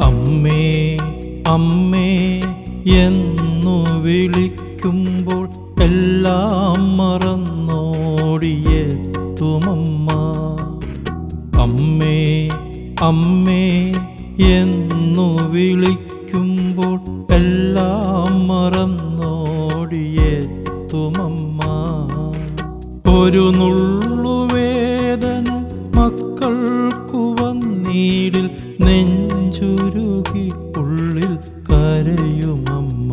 അമ്മേ അമ്മേ എന്നു വിളിക്കുമ്പോൾ എല്ലാം മറന്നോടിയെത്തുമമ്മ. അമ്മേ അമ്മേ എന്നു വിളിക്കുമ്പോൾ എല്ലാം മറന്നോടിയെത്തുമമ്മ. ഒരു നുള്ളുവേദന മക്കൾക്കു വന്നീടിൽ നെഞ്ചുരുകി ഉള്ളിൽ കരയുമമ്മ.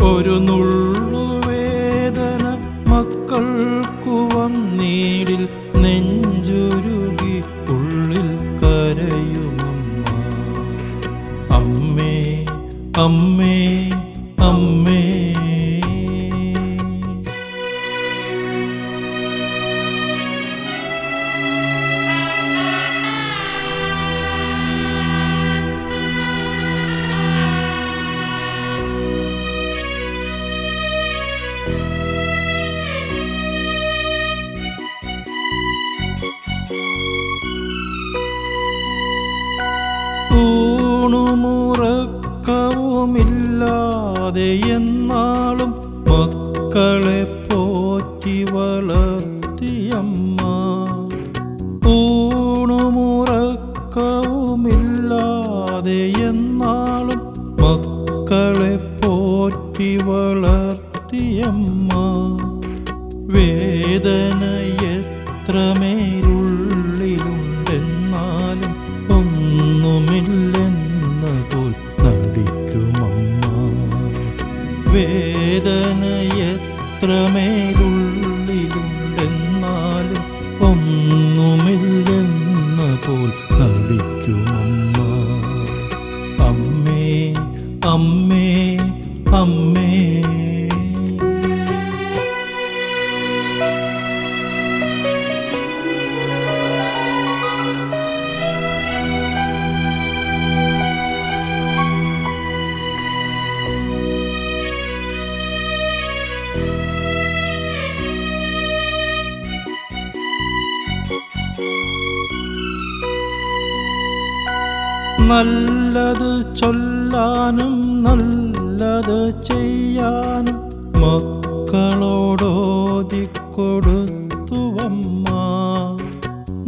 ഒരു നുള്ളുവേദന മക്കൾക്കു വന്നീടിൽ നെഞ്ചുരുകി ഉള്ളിൽ കരയുമമ്മ. അമ്മേ അമ്മേ അമ്മേ. ഊണുമുറക്കവുമില്ലാതെ എന്നാളും മക്കളെ പോറ്റി വളർത്തിയമ്മ. ഊണുമുറക്കവുമില്ലാതെ എന്നാളും മക്കളെ പോറ്റി വളർത്തിയമ്മ. വേദന എത്രമേലുള്ളിലുണ്ടെന്നാലും ഒന്നുമില്ലെന്ന പോൽ നടിക്കുമമ്മ. വേദന എത്രമേലുള്ളിലുണ്ടെന്നാലും ഒന്നുമില്ലെന്ന പോൽ നടിക്കുമമ്മ. അമ്മേ അമ്മേ അമ്മേ. നല്ലത് ചൊല്ലാനും നല്ലത് ചെയ്യാനും മക്കളോടോതിക്കൊടുത്തുവമ്മ.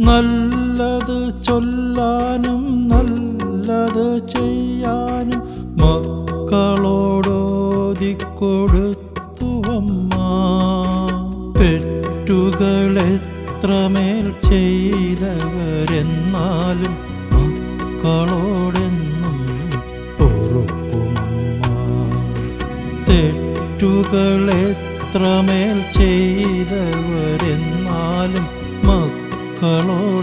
നല്ലത് ചൊല്ലാനും നല്ലത് ചെയ്യാനും മക്കളോടോതിക്കൊടുത്തുവമ്മ. തെറ്റുകളെത്രമേൽ ചെയ്തവരെന്നാലും മക്കളോടെന്നും പൊറുക്കുമമ്മ. തെറ്റുകളെത്രമേൽ ചെയ്തവരെന്നാലും മക്കളോടെന്നും